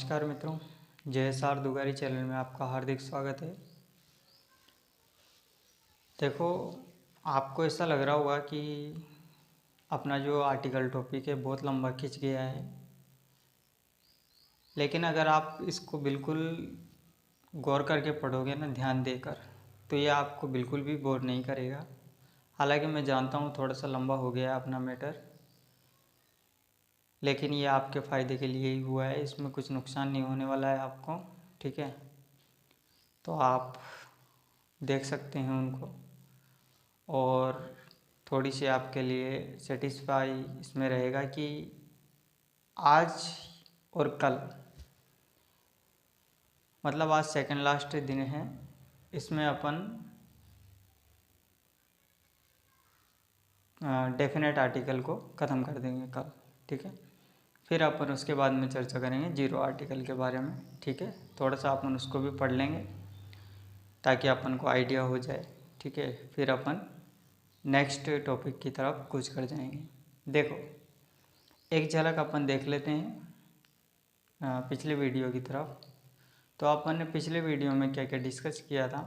नमस्कार मित्रों, JSR दुगारी channel में आपका हार्दिक स्वागत है। देखो, आपको ऐसा लग रहा होगा कि अपना जो आर्टिकल टॉपिक है बहुत लंबा खिंच गया है, लेकिन अगर आप इसको बिल्कुल गौर करके पढ़ोगे ना, ध्यान देकर, तो ये आपको बिल्कुल भी बोर नहीं करेगा। हालांकि मैं जानता हूँ थोड़ा सा लंबा हो गया है अपना मैटर, लेकिन ये आपके फ़ायदे के लिए ही हुआ है। इसमें कुछ नुकसान नहीं होने वाला है आपको, ठीक है। तो आप देख सकते हैं उनको, और थोड़ी सी आपके लिए सेटिस्फाई इसमें रहेगा कि आज और कल, मतलब आज सेकंड लास्ट दिन है, इसमें अपन डेफिनेट आर्टिकल को ख़त्म कर देंगे कल, ठीक है। फिर अपन उसके बाद में चर्चा करेंगे जीरो आर्टिकल के बारे में, ठीक है। थोड़ा सा अपन उसको भी पढ़ लेंगे ताकि अपन को आइडिया हो जाए, ठीक है। फिर अपन नेक्स्ट टॉपिक की तरफ कूच कर जाएंगे। देखो, एक झलक अपन देख लेते हैं पिछले वीडियो की तरफ। तो अपन ने पिछले वीडियो में क्या क्या डिस्कस किया था।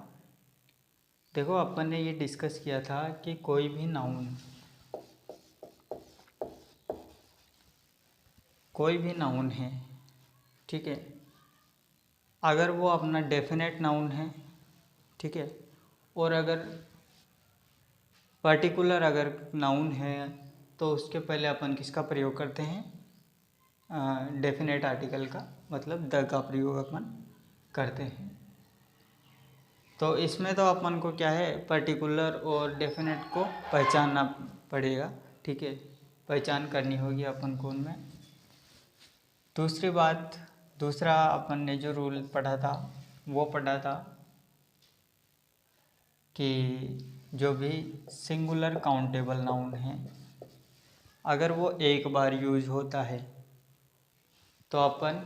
देखो, अपन ने ये डिस्कस किया था कि कोई भी नाउन है, ठीक है, अगर वो अपना डेफिनेट नाउन है, ठीक है, और अगर पर्टिकुलर अगर नाउन है, तो उसके पहले अपन किसका प्रयोग करते हैं, डेफिनेट आर्टिकल का, मतलब द का प्रयोग अपन करते हैं। तो इसमें तो अपन को क्या है, पर्टिकुलर और डेफिनेट को पहचानना पड़ेगा, ठीक है, पहचान करनी होगी अपन को उनमें। दूसरी बात, दूसरा अपन ने जो रूल पढ़ा था वो पढ़ा था कि जो भी सिंगुलर काउंटेबल नाउन है, अगर वो एक बार यूज होता है तो अपन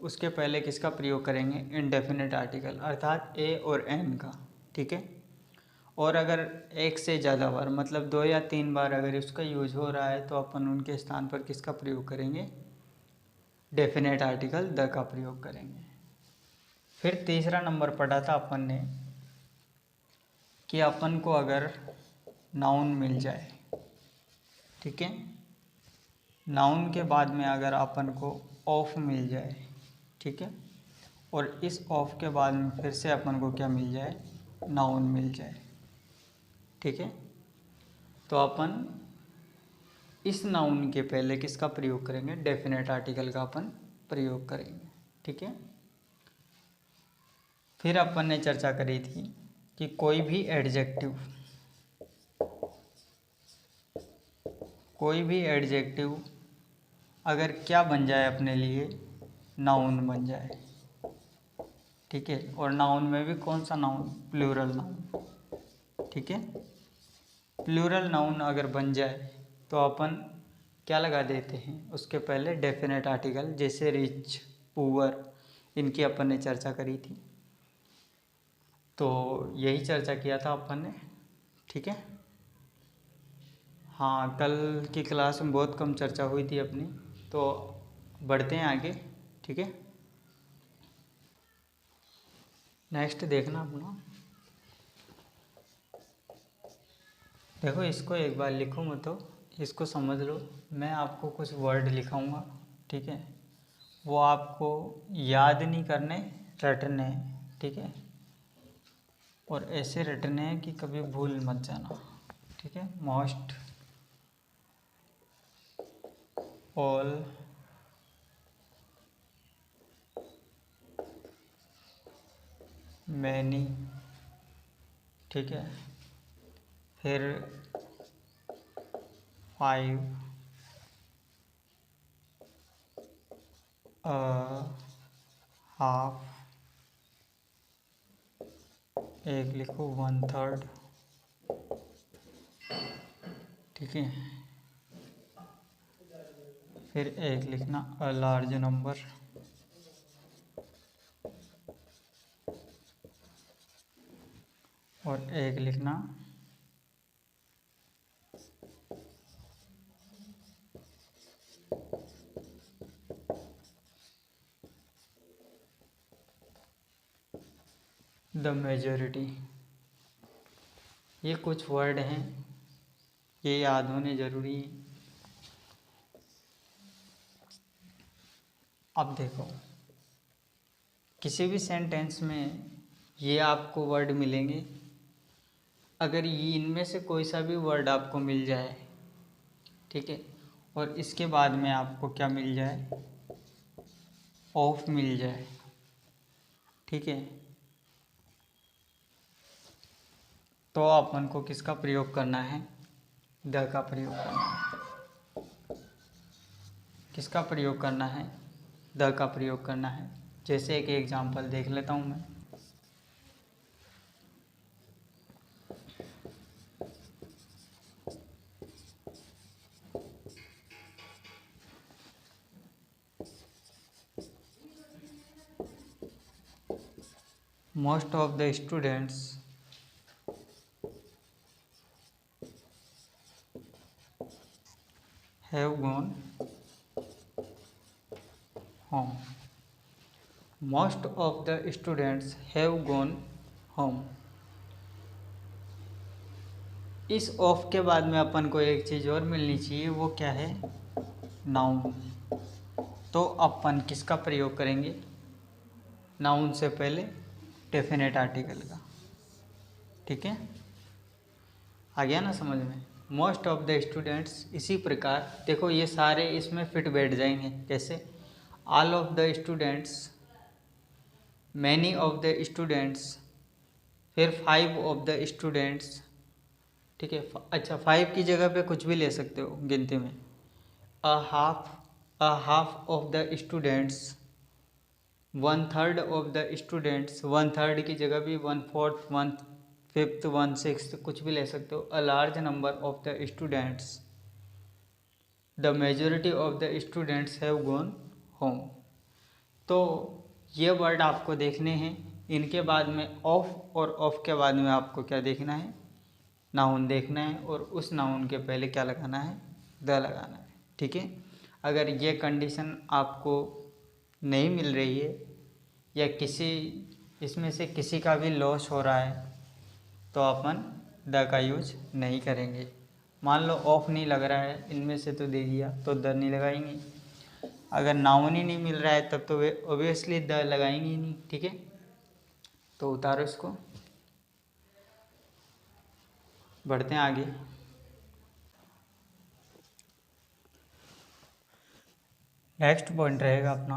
उसके पहले किसका प्रयोग करेंगे, इंडेफिनेट आर्टिकल, अर्थात ए और एन का, ठीक है। और अगर एक से ज़्यादा बार, मतलब 2 या 3 बार अगर उसका यूज हो रहा है, तो अपन उनके स्थान पर किसका प्रयोग करेंगे, डेफिनेट आर्टिकल द का प्रयोग करेंगे। फिर तीसरा नंबर पढ़ा था अपन ने कि अपन को अगर नाउन मिल जाए, ठीक है, नाउन के बाद में अगर अपन को ऑफ मिल जाए, ठीक है, और इस ऑफ के बाद में फिर से अपन को क्या मिल जाए, नाउन मिल जाए, ठीक है, तो अपन इस नाउन के पहले किसका प्रयोग करेंगे, डेफिनेट आर्टिकल का अपन प्रयोग करेंगे, ठीक है। फिर अपन ने चर्चा करी थी कि कोई भी एडजेक्टिव अगर क्या बन जाए अपने लिए, नाउन बन जाए, ठीक है। और नाउन में भी कौन सा नाउन, प्लूरल नाउन, ठीक है। प्लूरल नाउन अगर बन जाए तो अपन क्या लगा देते हैं उसके पहले, डेफिनेट आर्टिकल, जैसे रिच, पुअर, इनकी अपन ने चर्चा करी थी। तो यही चर्चा किया था अपन ने, ठीक है। हाँ, कल की क्लास में बहुत कम चर्चा हुई थी अपनी, तो बढ़ते हैं आगे, ठीक है। नेक्स्ट देखना अपना, देखो इसको एक बार लिखो मत, तो इसको समझ लो। मैं आपको कुछ वर्ड लिखाऊंगा, ठीक है, वो आपको याद नहीं करने, रटने हैं, ठीक है, और ऐसे रटने हैं कि कभी भूल मत जाना, ठीक है। मोस्ट, ऑल, मैनी, ठीक है, फिर 5, हाफ, एक लिखो 1/3, ठीक है। फिर एक लिखना अ लार्ज नंबर, और एक लिखना द मेजॉरिटी। ये कुछ वर्ड हैं, ये याद होने ज़रूरी है। अब देखो, किसी भी सेंटेंस में ये आपको वर्ड मिलेंगे। अगर ये इनमें से कोई सा भी वर्ड आपको मिल जाए, ठीक है, और इसके बाद में आपको क्या मिल जाए, ऑफ मिल जाए, ठीक है, तो अपन को किसका प्रयोग करना है, द का प्रयोग करना है। किसका प्रयोग करना है, द का प्रयोग करना है। जैसे एक एग्जांपल देख लेता हूँ मैं। Most of the students have gone home. Most of the students have gone home. इस ऑफ के बाद में अपन को एक चीज़ और मिलनी चाहिए, वो क्या है, नाउन। तो अपन किसका प्रयोग करेंगे, नाउन से पहले डेफिनेट आर्टिकल का। ठीक है, आ गया ना समझ में। मोस्ट ऑफ द स्टूडेंट्स, इसी प्रकार देखो ये सारे इसमें फिट बैठ जाएंगे। कैसे, all of the students, many of the students, फिर 5 ऑफ द स्टूडेंट्स। ठीक है, अच्छा 5 की जगह पे कुछ भी ले सकते हो गिनती में। A half of the students, 1/3 of the students, 1/3 की जगह भी 1/4, 1/5, 1/6 कुछ भी ले सकते हो। A large number of the students, the majority of the students have gone home. तो ये वर्ड आपको देखने हैं। इनके बाद में ऑफ और ऑफ के बाद में आपको क्या देखना है, नाउन देखना है, और उस नाउन के पहले क्या लगाना है, द लगाना है। ठीक है, अगर ये कंडीशन आपको नहीं मिल रही है या किसी इसमें से किसी का भी लॉस हो रहा है तो अपन द का यूज नहीं करेंगे। मान लो ऑफ नहीं लग रहा है, इनमें से तो दे दिया तो द नहीं लगाएंगे। अगर नाउन ही नहीं मिल रहा है तब तो वे ऑब्वियसली द लगाएंगे ही नहीं। ठीक है, तो उतारो इसको, बढ़ते हैं आगे। नेक्स्ट पॉइंट रहेगा अपना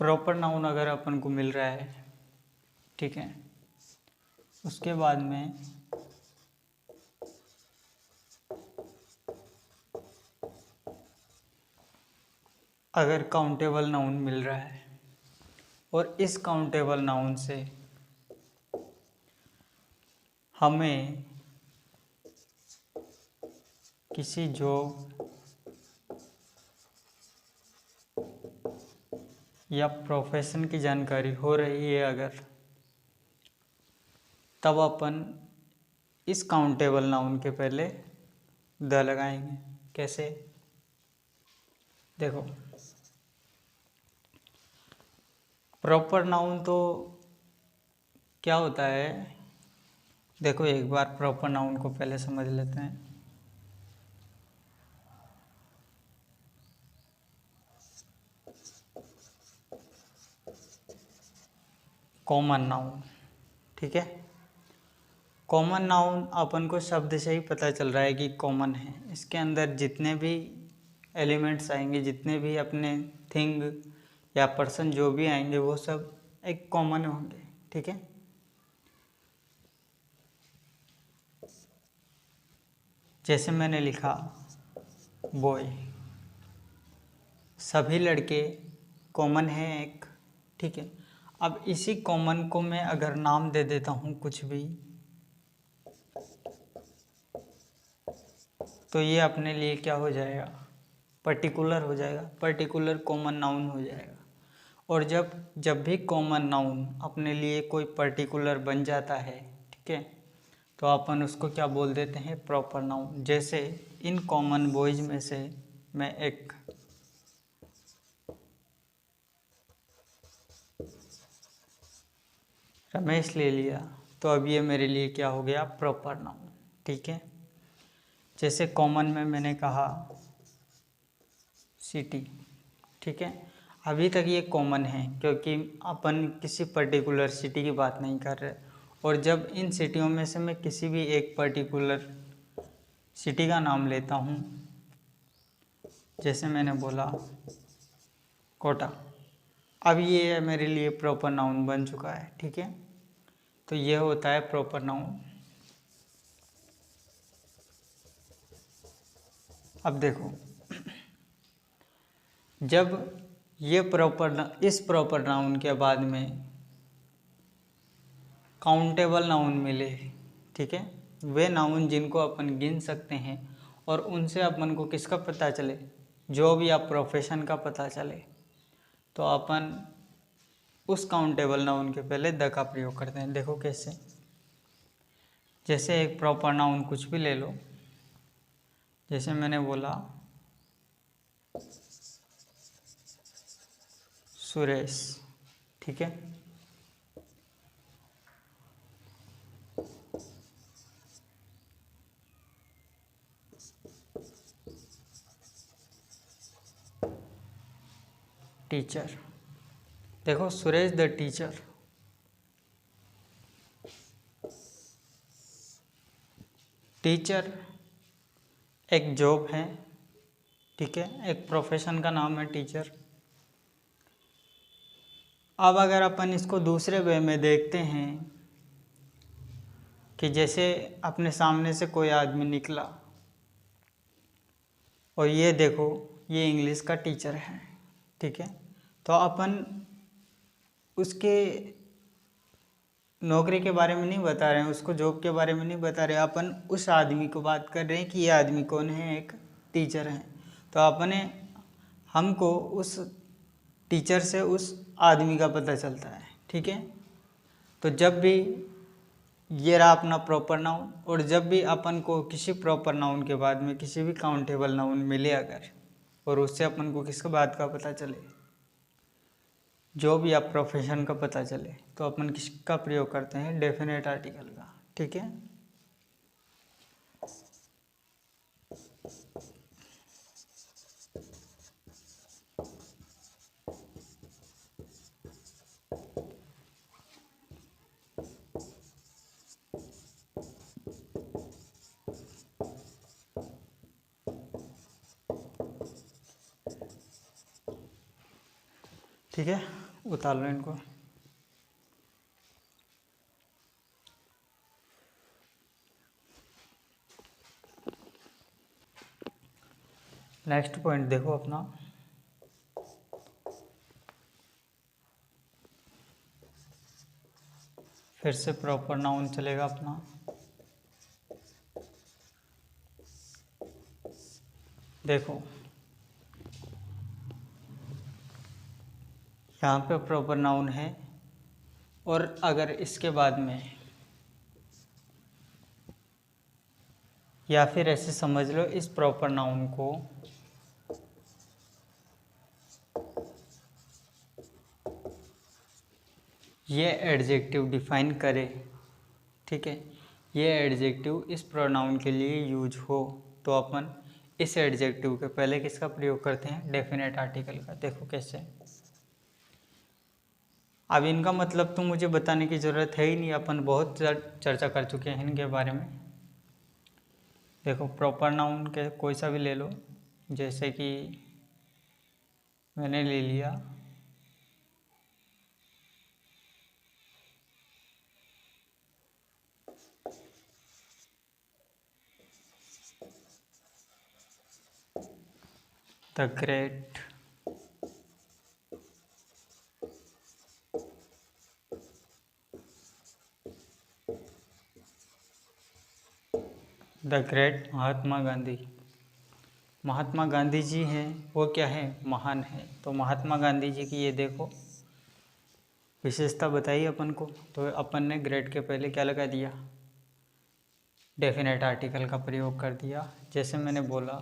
प्रॉपर नाउन। अगर अपन को मिल रहा है, ठीक है, उसके बाद में अगर काउंटेबल नाउन मिल रहा है और इस काउंटेबल नाउन से हमें किसी जॉब या प्रोफेशन की जानकारी हो रही है अगर, तब अपन इस काउंटेबल नाउन के पहले द लगाएंगे। कैसे, देखो प्रॉपर नाउन तो क्या होता है, देखो एक बार प्रॉपर नाउन को पहले समझ लेते हैं। कॉमन नाउन, ठीक है, कॉमन नाउन अपन को शब्द से ही पता चल रहा है कि कॉमन है। इसके अंदर जितने भी एलिमेंट्स आएंगे, जितने भी अपने थिंग या पर्सन जो भी आएंगे वो सब एक कॉमन होंगे। ठीक है, जैसे मैंने लिखा बॉय, सभी लड़के कॉमन है एक। ठीक है, अब इसी कॉमन को मैं अगर नाम दे देता हूँ कुछ भी, तो ये अपने लिए क्या हो जाएगा, पर्टिकुलर हो जाएगा, पर्टिकुलर कॉमन नाउन हो जाएगा। और जब भी कॉमन नाउन अपने लिए कोई पर्टिकुलर बन जाता है, ठीक है, तो अपन उसको क्या बोल देते हैं, प्रॉपर नाउन। जैसे इन कॉमन बॉयज में से मैं एक रमेश ले लिया, तो अब ये मेरे लिए क्या हो गया, प्रॉपर नाउन। ठीक है। जैसे कॉमन में मैंने कहा सिटी। ठीक है। अभी तक ये कॉमन है क्योंकि अपन किसी पर्टिकुलर सिटी की बात नहीं कर रहे। और जब इन सिटियों में से मैं किसी भी एक पर्टिकुलर सिटी का नाम लेता हूँ, जैसे मैंने बोला कोटा, अब ये मेरे लिए प्रॉपर नाउन बन चुका है। ठीक है। तो ये होता है प्रॉपर नाउन। अब देखो, जब ये इस प्रॉपर नाउन के बाद में काउंटेबल नाउन मिले, ठीक है, वे नाउन जिनको अपन गिन सकते हैं और उनसे अपन को किसका पता चले, जॉब या प्रोफेशन का पता चले, तो अपन उस काउंटेबल नाउन के पहले द का प्रयोग करते हैं। देखो कैसे। जैसे एक प्रॉपर नाउन कुछ भी ले लो, जैसे मैंने बोला सुरेश। ठीक है। टीचर, देखो सुरेश द टीचर। टीचर एक जॉब है। ठीक है। एक प्रोफेशन का नाम है टीचर। अब अगर अपन इसको दूसरे वे में देखते हैं कि जैसे अपने सामने से कोई आदमी निकला और ये देखो ये इंग्लिश का टीचर है। ठीक है। तो अपन उसके नौकरी के बारे में नहीं बता रहे हैं, उसको जॉब के बारे में नहीं बता रहे, अपन उस आदमी को बात कर रहे हैं कि ये आदमी कौन है, एक टीचर है। तो अपने हमको उस टीचर से उस आदमी का पता चलता है। ठीक है। तो जब भी ये रहा अपना प्रॉपर नाउन, और जब भी अपन को किसी प्रॉपर नाउन के बाद में किसी भी काउंटेबल नाउन मिले अगर, और उससे अपन को किसका बात का पता चले, जॉब या प्रोफेशन का पता चले, तो अपन किसका प्रयोग करते हैं, डेफिनेट आर्टिकल का। ठीक है। ठीक है, उतार लो इनको। नेक्स्ट पॉइंट देखो अपना, फिर से प्रॉपर नाउन चलेगा अपना। देखो यहाँ पे प्रॉपर नाउन है, और अगर इसके बाद में, या फिर ऐसे समझ लो इस प्रॉपर नाउन को ये एडजेक्टिव डिफाइन करे। ठीक है। ये एडजेक्टिव इस प्रोनाउन के लिए यूज हो, तो अपन इस एडजेक्टिव के पहले किसका प्रयोग करते हैं, डेफिनेट आर्टिकल का। देखो कैसे। अब इनका मतलब तो मुझे बताने की ज़रूरत है ही नहीं, अपन बहुत चर्चा कर चुके हैं इनके बारे में। देखो प्रॉपर नाउन के कोई सा भी ले लो, जैसे कि मैंने ले लिया the great. The great Mahatma Gandhi. Mahatma Gandhi ji हैं, वो क्या है, महान है। तो महात्मा गांधी जी की ये देखो विशेषता बताई अपन को, तो अपन ने ग्रेट के पहले क्या लगा दिया, डेफिनेट आर्टिकल का प्रयोग कर दिया। जैसे मैंने बोला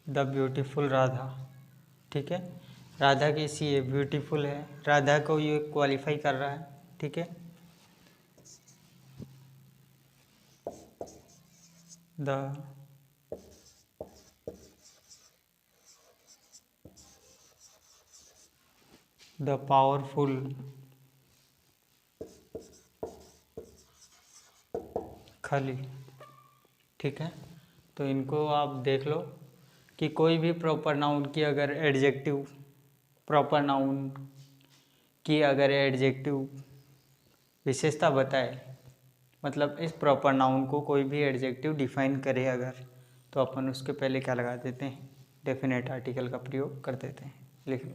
द ब्यूटीफुल राधा, ठीक है, राधा कैसी है, ब्यूटीफुल है, राधा को ये क्वालिफाई कर रहा है, ठीक है। द पावरफुल खली, ठीक है। तो इनको आप देख लो कि कोई भी प्रॉपर नाउन की अगर एडजेक्टिव, प्रॉपर नाउन की अगर एडजेक्टिव विशेषता बताए, मतलब इस प्रॉपर नाउन को कोई भी एडजेक्टिव डिफाइन करे अगर, तो अपन उसके पहले क्या लगा देते हैं, डेफिनेट आर्टिकल का प्रयोग कर देते हैं। लिख लो।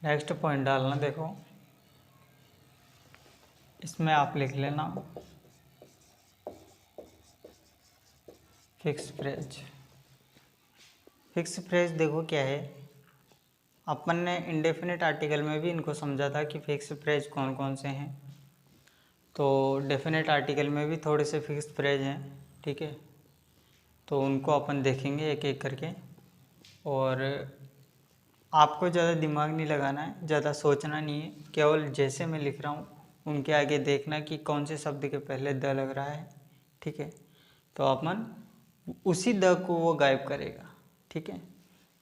नेक्स्ट पॉइंट डालना, देखो इसमें आप लिख लेना फिक्स फ्रेज। फिक्स फ्रेज देखो क्या है, अपन ने इंडेफिनिट आर्टिकल में भी इनको समझा था कि फिक्स फ्रेज कौन कौन से हैं। तो डेफिनेट आर्टिकल में भी थोड़े से फिक्स फ्रेज हैं, ठीक है। तो उनको अपन देखेंगे एक एक करके, और आपको ज़्यादा दिमाग नहीं लगाना है, ज़्यादा सोचना नहीं है, केवल जैसे मैं लिख रहा हूँ उनके आगे देखना कि कौन से शब्द के पहले द लग रहा है, ठीक है। तो अपन उसी द को वो गायब करेगा, ठीक है।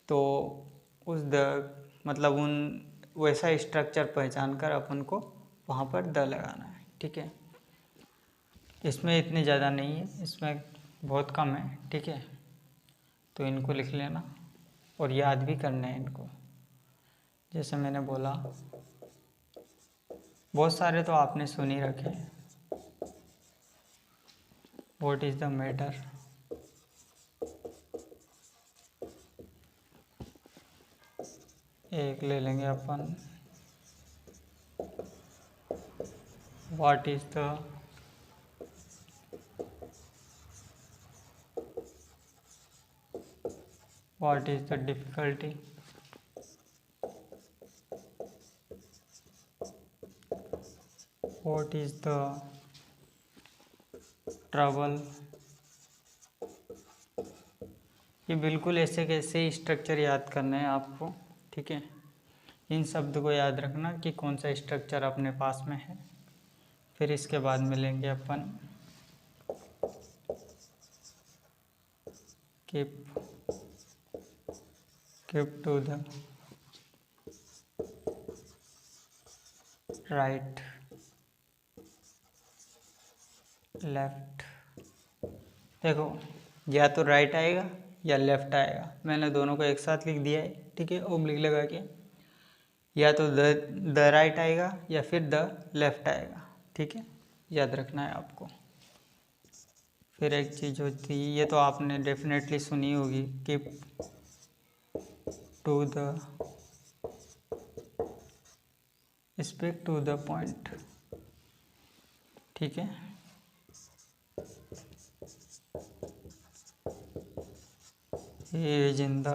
तो उस द मतलब उन वैसा स्ट्रक्चर पहचान कर अपन को वहाँ पर द लगाना है, ठीक है। इसमें इतने ज़्यादा नहीं है, इसमें बहुत कम है, ठीक है। तो इनको लिख लेना और याद भी करना है इनको। जैसे मैंने बोला, बहुत सारे तो आपने सुन ही रखे हैं। व्हाट इज़ द मैटर, एक ले लेंगे अपन, what is the difficulty, what is the trouble. ये बिल्कुल ऐसे कैसे स्ट्रक्चर याद करना है आपको, ठीक है। इन शब्द को याद रखना कि कौन सा स्ट्रक्चर अपने पास में है। फिर इसके बाद मिलेंगे अपन keep to the right, left. देखो या तो राइट आएगा या लेफ्ट आएगा, मैंने दोनों को एक साथ लिख दिया है, ठीक है, ओब्लिक लगा के। या तो द राइट आएगा या फिर द लेफ्ट आएगा, ठीक है, याद रखना है आपको। फिर एक चीज़ होती है, ये तो आपने डेफिनेटली सुनी होगी, keep to the speak to the point, ठीक है। इज इन द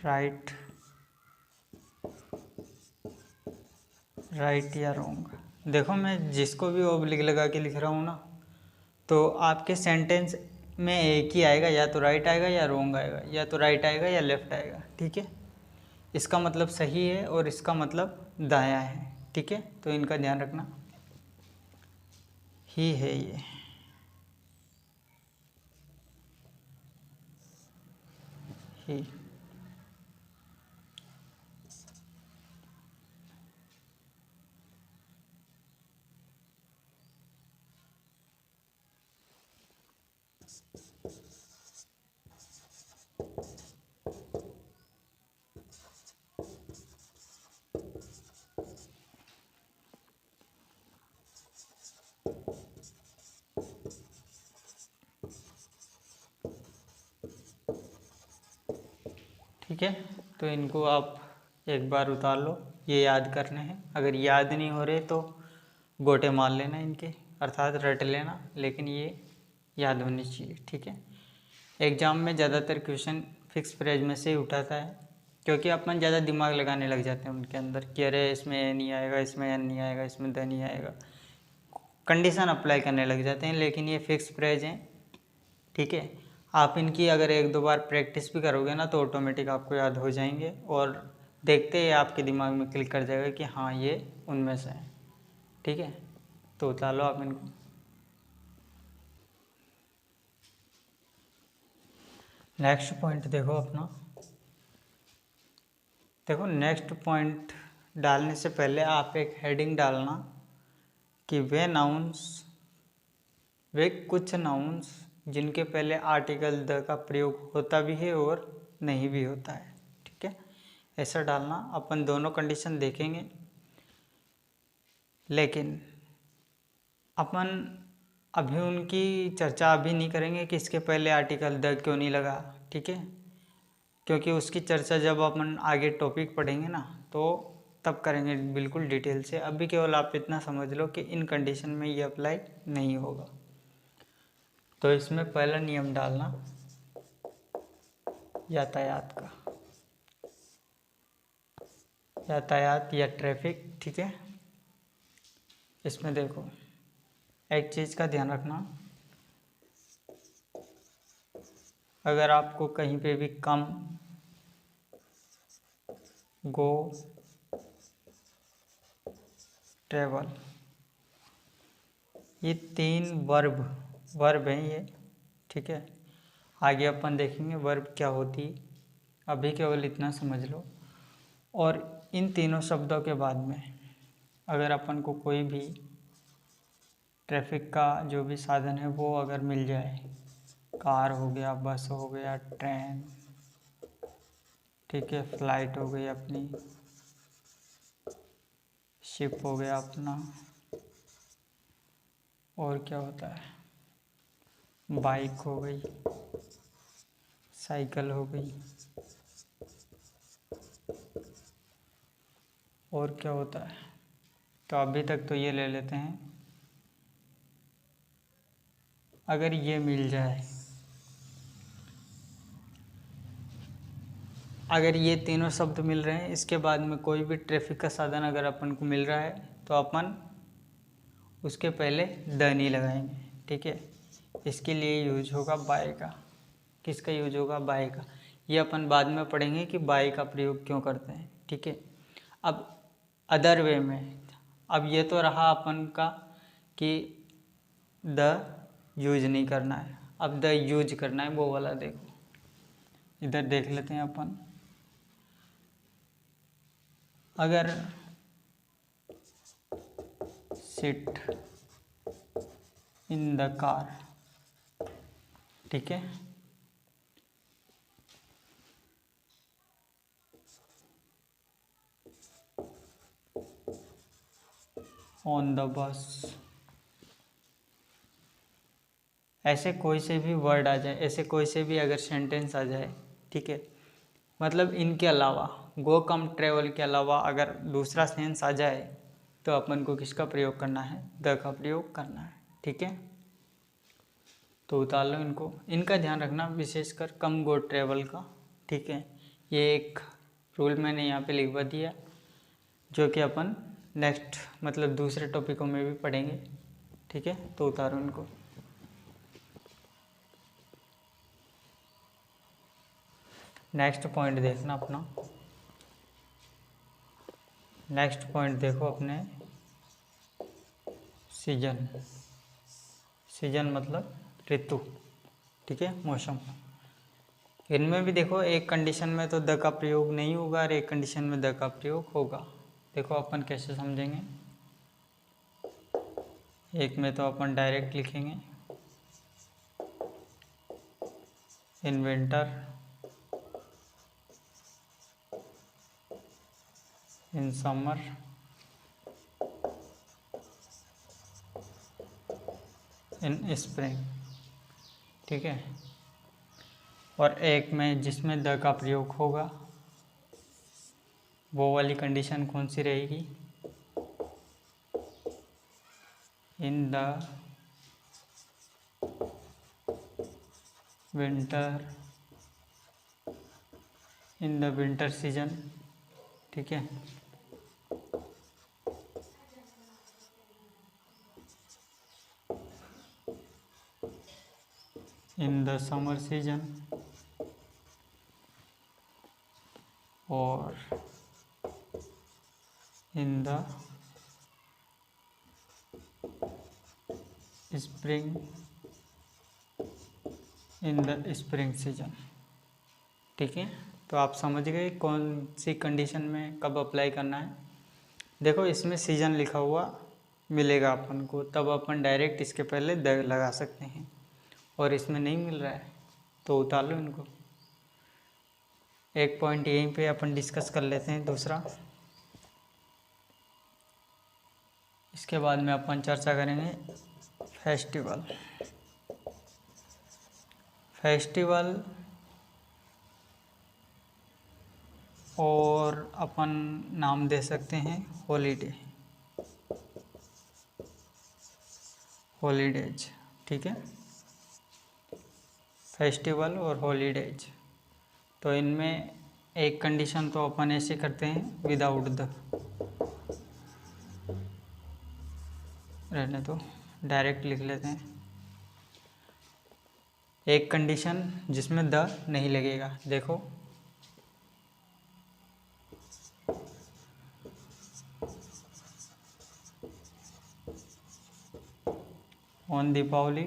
राइट या रॉन्ग। देखो मैं जिसको भी ओब्लिक लगा के लिख रहा हूँ ना, तो आपके सेंटेंस में एक ही आएगा, या तो राइट आएगा या रॉन्ग आएगा, या तो राइट आएगा या लेफ्ट आएगा, ठीक है। इसका मतलब सही है और इसका मतलब दायां है, ठीक है। तो इनका ध्यान रखना, ही है ये, ही। ठीक है, तो इनको आप एक बार उतार लो, ये याद करने हैं। अगर याद नहीं हो रहे तो गोटे मार लेना इनके, अर्थात रट लेना, लेकिन ये याद होनी चाहिए। ठीक है, एग्ज़ाम में ज़्यादातर क्वेश्चन फिक्स फ्रेज में से ही उठाता है, क्योंकि अपन ज़्यादा दिमाग लगाने लग जाते हैं उनके अंदर कि अरे इसमें ए नहीं आएगा, इसमें एन नहीं आएगा, इसमें द नहीं आएगा, कंडीशन अप्लाई करने लग जाते हैं। लेकिन ये फिक्स फ्रेज हैं। ठीक है, आप इनकी अगर एक दो बार प्रैक्टिस भी करोगे ना तो ऑटोमेटिक आपको याद हो जाएंगे, और देखते ही आपके दिमाग में क्लिक कर जाएगा कि हाँ ये उनमें से है। ठीक है, तो उतार लो आप इनको। नेक्स्ट पॉइंट देखो अपना, देखो नेक्स्ट पॉइंट डालने से पहले आप एक हेडिंग डालना कि वे कुछ नाउन्स जिनके पहले आर्टिकल द का प्रयोग होता भी है और नहीं भी होता है। ठीक है, ऐसा डालना। अपन दोनों कंडीशन देखेंगे, लेकिन अपन अभी उनकी चर्चा अभी नहीं करेंगे कि इसके पहले आर्टिकल द क्यों नहीं लगा। ठीक है, क्योंकि उसकी चर्चा जब अपन आगे टॉपिक पढ़ेंगे ना तो तब करेंगे बिल्कुल डिटेल से। अभी केवल आप इतना समझ लो कि इन कंडीशन में ये अप्लाई नहीं होगा। तो इसमें पहला नियम डालना यातायात का, यातायात या ट्रैफिक। ठीक है, इसमें देखो एक चीज़ का ध्यान रखना, अगर आपको कहीं पे भी कम, गो, ट्रेवल, ये 3 वर्ब हैं ये। ठीक है, आगे अपन देखेंगे वर्ब क्या होती है, अभी केवल इतना समझ लो। और इन तीनों शब्दों के बाद में अगर अपन को कोई भी ट्रैफिक का जो भी साधन है वो अगर मिल जाए, कार हो गया, बस हो गया, ट्रेन, ठीक है, फ्लाइट हो गई अपनी, शिप हो गया अपना, और क्या होता है, बाइक हो गई, साइकिल हो गई, और क्या होता है। तो अभी तक तो ये ले लेते हैं। अगर ये मिल जाए, अगर ये तीनों शब्द मिल रहे हैं, इसके बाद में कोई भी ट्रैफिक का साधन अगर अपन को मिल रहा है तो अपन उसके पहले द नहीं लगाएंगे। ठीक है, इसके लिए यूज होगा बाय का। किसका यूज होगा? बाय का। ये अपन बाद में पढ़ेंगे कि बाय का प्रयोग क्यों करते हैं। ठीक है, अब अदर वे में, अब ये तो रहा अपन का कि द यूज नहीं करना है, अब द यूज करना है, वो वाला देखो, इधर देख लेते हैं अपन। अगर सिट इन द कार, ठीक है, ऑन द बस, ऐसे कोई से भी वर्ड आ जाए, ऐसे कोई से भी अगर सेंटेंस आ जाए, ठीक है, मतलब इनके अलावा, गो कम ट्रेवल के अलावा अगर दूसरा सेंस आ जाए तो अपन को किसका प्रयोग करना है? द का प्रयोग करना है। ठीक है, तो उतार लो इनको। इनका ध्यान रखना विशेषकर कम गो ट्रेवल का। ठीक है, ये एक रूल मैंने यहाँ पे लिखवा दिया जो कि अपन नेक्स्ट मतलब दूसरे टॉपिकों में भी पढ़ेंगे। ठीक है, तो उतारो इनको। नेक्स्ट पॉइंट देखना अपना, नेक्स्ट पॉइंट देखो अपने, सीजन। सीजन मतलब ऋतु, ठीक है, मौसम। इनमें भी देखो एक कंडीशन में तो द का प्रयोग नहीं होगा और एक कंडीशन में द का प्रयोग होगा। देखो अपन कैसे समझेंगे। एक में तो अपन डायरेक्ट लिखेंगे in winter, in summer, in spring. ठीक है, और एक में जिसमें द का प्रयोग होगा वो वाली कंडीशन कौन सी रहेगी? In the winter, in the winter season, ठीक है। इन द समर सीजन, और in the spring, in the spring season, ठीक है। तो आप समझ गए कौन सी कंडीशन में कब अप्लाई करना है। देखो इसमें सीजन लिखा हुआ मिलेगा अपन को, तब अपन डायरेक्ट इसके पहले द लगा सकते हैं, और इसमें नहीं मिल रहा है तो उतार लो इनको। एक पॉइंट यहीं पे अपन डिस्कस कर लेते हैं दूसरा, इसके बाद में अपन चर्चा करेंगे फेस्टिवल। फेस्टिवल और अपन नाम दे सकते हैं हॉलीडे, हॉलीडेज, ठीक है। फेस्टिवल और हॉलीडेज, तो इनमें एक कंडीशन तो अपन ऐसे करते हैं विदाउट द, रहने दो डायरेक्ट लिख लेते हैं। एक कंडीशन जिसमें द नहीं लगेगा, देखो ऑन दीपावली,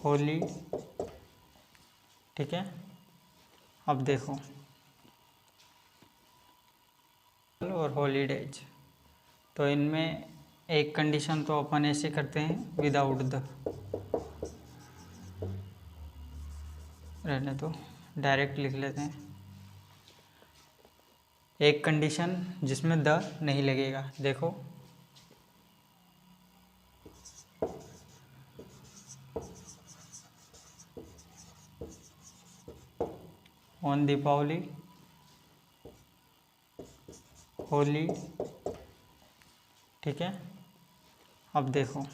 होली, ठीक है। अब देखो और हॉलीडेज, तो इनमें एक कंडीशन तो अपन ऐसे करते हैं विदाउट द, रहने दो डायरेक्ट लिख लेते हैं। एक कंडीशन जिसमें द नहीं लगेगा, देखो ऑन दीपावली, होली, ठीक है। अब देखो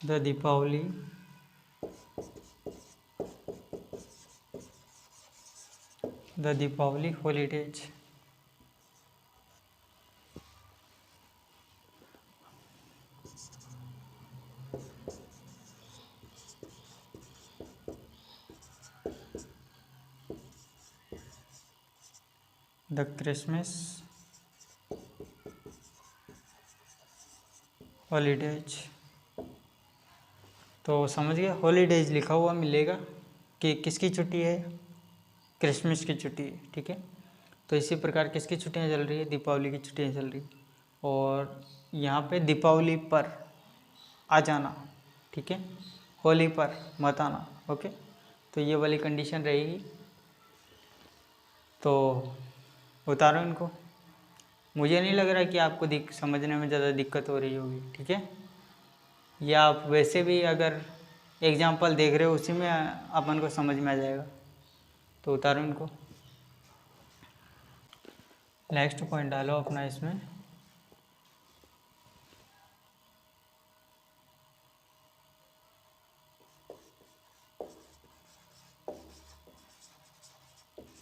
the Deepavali, the Deepavali holidays, the Christmas holidays. तो समझ गए, हॉलीडेज लिखा हुआ मिलेगा कि किसकी छुट्टी है, क्रिसमस की छुट्टी है, ठीक है। तो इसी प्रकार किसकी छुट्टियां चल रही है, दीपावली की छुट्टियां चल रही, और यहाँ पे दीपावली पर आ जाना, ठीक है, होली पर मत आना, ओके। तो ये वाली कंडीशन रहेगी, तो उतारो इनको। मुझे नहीं लग रहा कि आपको समझने में ज़्यादा दिक्कत हो रही होगी, ठीक है। या आप वैसे भी अगर एग्जाम्पल देख रहे हो उसी में अपन को समझ में आ जाएगा, तो उतारो इनको। नेक्स्ट पॉइंट डालो अपना इसमें,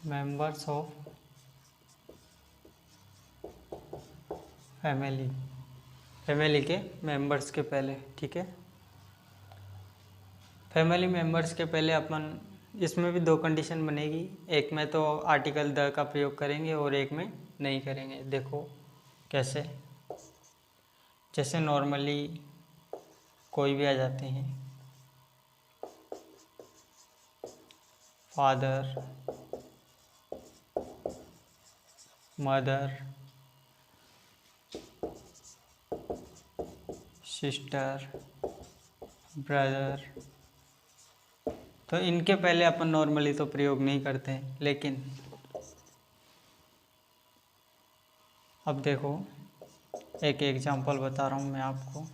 मेंबर्स ऑफ फैमिली, फैमिली के मेंबर्स के पहले, ठीक है। फैमिली मेंबर्स के पहले अपन इसमें भी दो कंडीशन बनेगी, एक में तो आर्टिकल द का प्रयोग करेंगे और एक में नहीं करेंगे। देखो कैसे, जैसे नॉर्मली कोई भी आ जाते हैं, फादर, मदर, सिस्टर, ब्रदर, तो इनके पहले अपन नॉर्मली तो प्रयोग नहीं करते हैं, लेकिन अब देखो एक एग्जांपल बता रहा हूँ मैं आपको।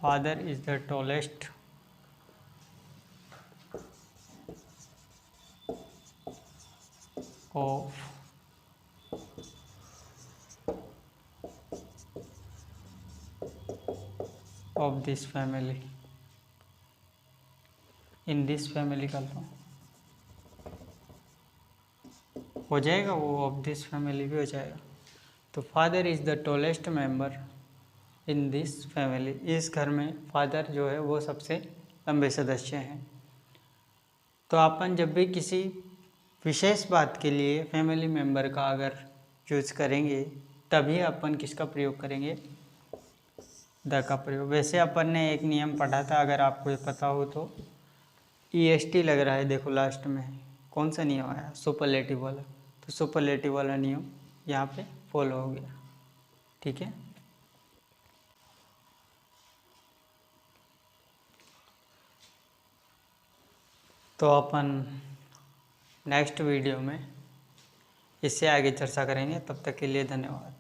Father is the tallest of this family. In this family कर लो, हो जाएगा, वो ऑफ दिस फैमिली भी हो जाएगा। तो father is the tallest member in this family. इस घर में फादर जो है वो सबसे लंबे सदस्य हैं। तो अपन जब भी किसी विशेष बात के लिए फैमिली मेंबर का अगर यूज करेंगे तभी अपन किसका प्रयोग करेंगे, द का प्रयोग। वैसे अपन ने एक नियम पढ़ा था, अगर आपको ये पता हो तो, EST लग रहा है, देखो लास्ट में कौन सा नियम आया, सुपरलेटिव वाला। तो सुपरलेटिव वाला नियम यहाँ पे फॉलो हो गया। ठीक है, तो अपन नेक्स्ट वीडियो में इससे आगे चर्चा करेंगे। तब तक के लिए धन्यवाद।